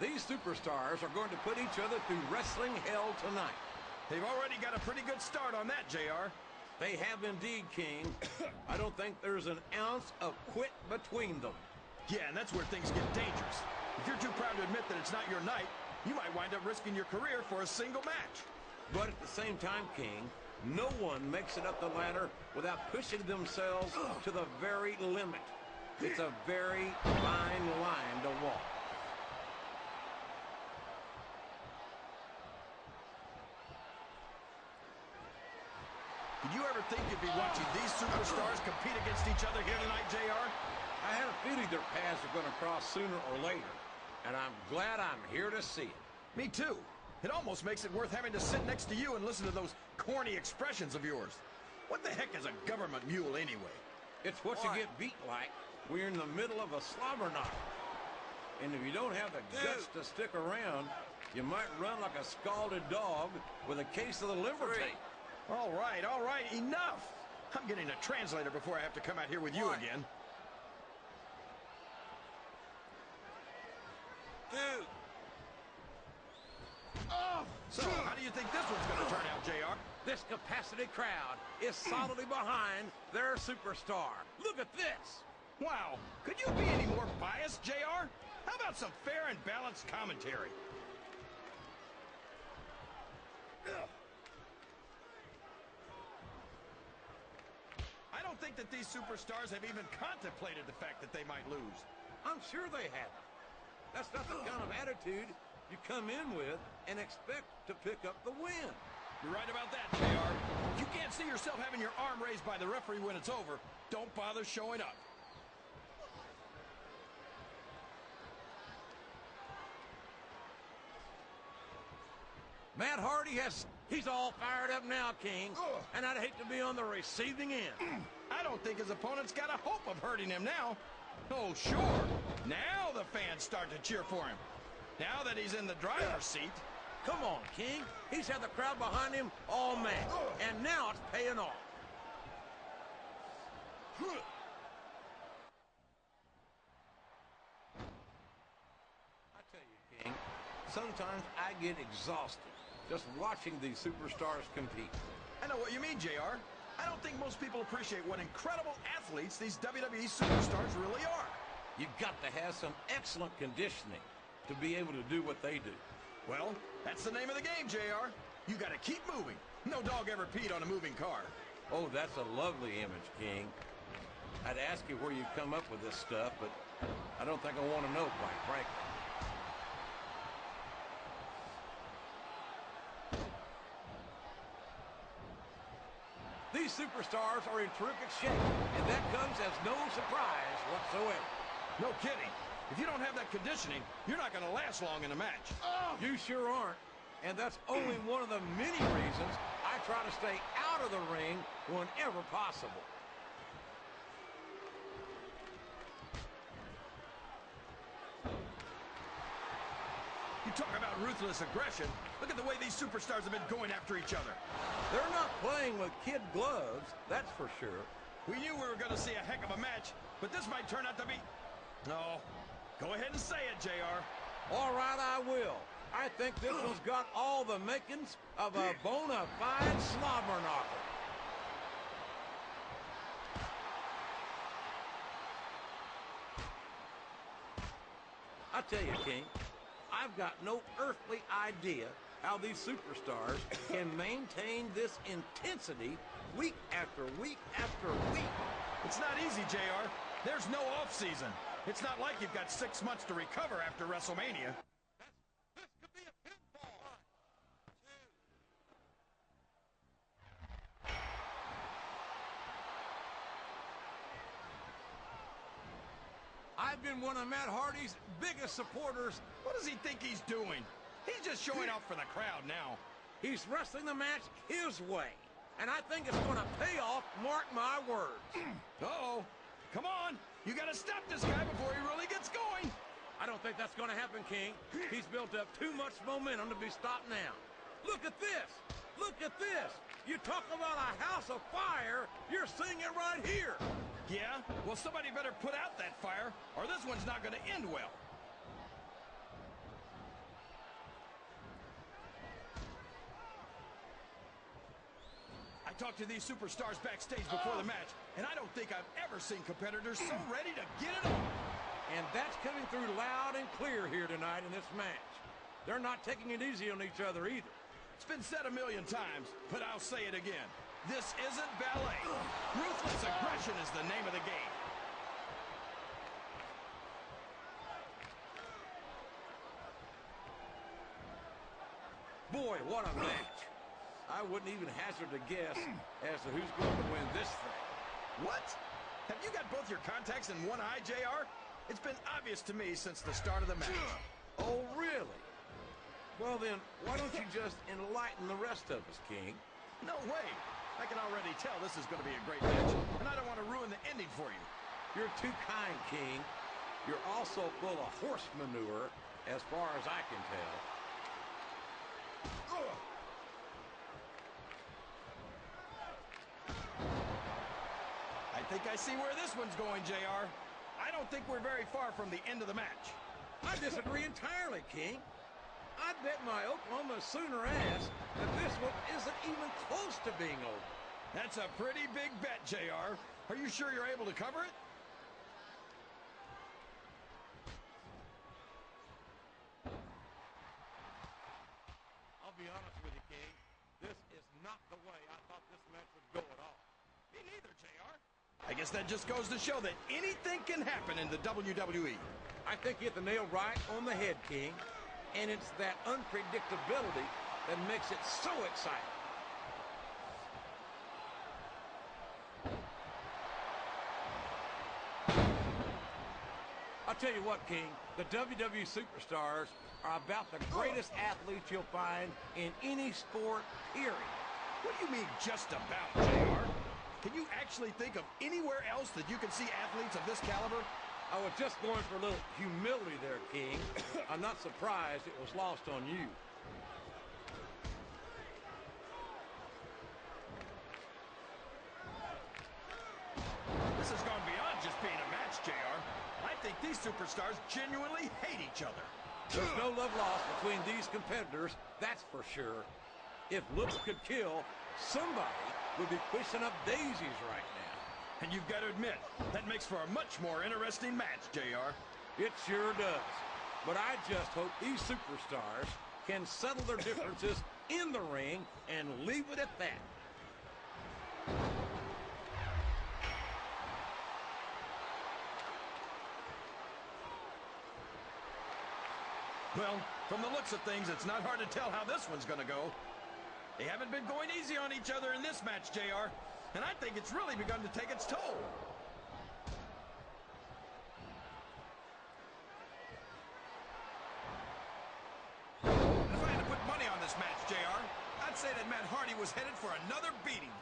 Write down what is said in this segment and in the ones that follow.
These superstars are going to put each other through wrestling hell tonight. They've already got a pretty good start on that, JR. They have indeed, King. I don't think there's an ounce of quit between them. Yeah, and that's where things get dangerous. If you're too proud to admit that it's not your night, you might wind up risking your career for a single match. But at the same time, King, no one makes it up the ladder without pushing themselves to the very limit. It's a very fine line to walk. Did you ever think you'd be watching these superstars compete against each other here tonight, JR? I had a feeling their paths are going to cross sooner or later, and I'm glad I'm here to see it. Me too. It almost makes it worth having to sit next to you and listen to those corny expressions of yours. What the heck is a government mule anyway? It's what you get beat like when you're in the middle of a slobber knocker. And if you don't have the guts to stick around, you might run like a scalded dog with a case of the liver tape. All right, enough! I'm getting a translator before I have to come out here with you again. Dude! So, how do you think this one's going to turn out, JR? This capacity crowd is solidly behind their superstar. Look at this! Wow, could you be any more biased, JR? How about some fair and balanced commentary? I don't think that these superstars have even contemplated the fact that they might lose. I'm sure they haven't. That's not the kind of attitude you come in with and expect to pick up the win. You're right about that, JR. If you can't see yourself having your arm raised by the referee when it's over, don't bother showing up. Matt Hardy he's all fired up now, King. And I'd hate to be on the receiving end. I don't think his opponent's got a hope of hurting him now. Oh, sure. Now the fans start to cheer for him. Now that he's in the driver's seat. Come on, King. He's had the crowd behind him all match. And now it's paying off. I tell you, King, sometimes I get exhausted just watching these superstars compete. I know what you mean, JR. I don't think most people appreciate what incredible athletes these WWE superstars really are. You've got to have some excellent conditioning to be able to do what they do. Well, that's the name of the game, JR. You got to keep moving. No dog ever peed on a moving car. Oh, that's a lovely image, King. I'd ask you where you come up with this stuff, but I don't think I want to know, quite frankly. These superstars are in terrific shape, and that comes as no surprise whatsoever. No kidding. If you don't have that conditioning, you're not going to last long in a match. You sure aren't. And that's only one of the many reasons I try to stay out of the ring whenever possible. You talk about ruthless aggression. Look at the way these superstars have been going after each other. They're not playing with kid gloves, that's for sure. We knew we were going to see a heck of a match, but this might turn out to be... No. Go ahead and say it, JR. All right, I will. I think this one's got all the makings of a bona fide slobber knocker. I tell you, King, I've got no earthly idea how these superstars can maintain this intensity week after week after week. It's not easy, JR. There's no off-season. It's not like you've got 6 months to recover after WrestleMania. This could be a pinfall. 1, 2. I've been one of Matt Hardy's biggest supporters. What does he think he's doing? He's just showing off for the crowd now. He's wrestling the match his way. And I think it's going to pay off, mark my words. Uh-oh. Come on. You got to stop this guy before he really gets going. I don't think that's going to happen, King. He's built up too much momentum to be stopped now. Look at this. Look at this. You talk about a house of fire, you're seeing it right here. Yeah? Well, somebody better put out that fire, or this one's not going to end well. talked to these superstars backstage before the match, and I don't think I've ever seen competitors so ready to get it on. And that's coming through loud and clear here tonight in this match. They're not taking it easy on each other either. It's been said a million times, but I'll say it again. This isn't ballet. Ruthless aggression is the name of the game. Boy, what a match. I wouldn't even hazard a guess as to who's going to win this thing. What? Have you got both your contacts in one eye, JR? It's been obvious to me since the start of the match. Oh, really? Well, then, why don't you just enlighten the rest of us, King? No way. I can already tell this is going to be a great match, and I don't want to ruin the ending for you. You're too kind, King. You're also full of horse manure, as far as I can tell. I think I see where this one's going, JR. I don't think we're very far from the end of the match. I disagree entirely, King. I'd bet my Oklahoma Sooner ass that this one isn't even close to being over. That's a pretty big bet, JR. Are you sure you're able to cover it? I'll be honest with you, King. This is not the way I thought this match would go at all. Me neither, JR. I guess that just goes to show that anything can happen in the WWE. I think you hit the nail right on the head, King. And it's that unpredictability that makes it so exciting. I'll tell you what, King, the WWE Superstars are about the greatest athletes you'll find in any sport, period. What do you mean, just about, JR? Can you actually think of anywhere else that you can see athletes of this caliber? I was just going for a little humility there, King. I'm not surprised it was lost on you. This has gone beyond just being a match, JR. I think these superstars genuinely hate each other. There's no love lost between these competitors, that's for sure. If looks could kill, somebody would be pushing up daisies right now. And you've got to admit, that makes for a much more interesting match, JR. It sure does. But I just hope these superstars can settle their differences in the ring and leave it at that. Well, from the looks of things, it's not hard to tell how this one's going to go. They haven't been going easy on each other in this match, JR. And I think it's really begun to take its toll. If I had to put money on this match, JR, I'd say that Matt Hardy was headed for another beating.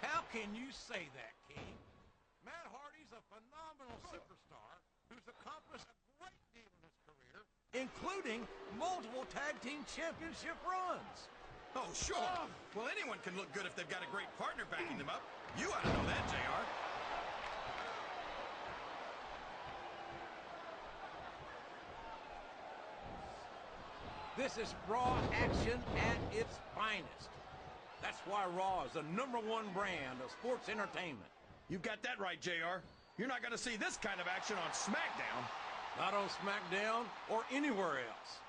How can you say that, King? Matt Hardy's a phenomenal superstar who's accomplished a great deal in his career, including multiple tag team championship runs. Oh, sure. Well, anyone can look good if they've got a great partner backing them up. You ought to know that, JR. This is Raw action at its finest. That's why Raw is the #1 brand of sports entertainment. You've got that right, JR. You're not going to see this kind of action on SmackDown. Not on SmackDown or anywhere else.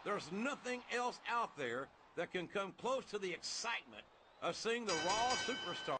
There's nothing else out there that can come close to the excitement of seeing the Raw superstar.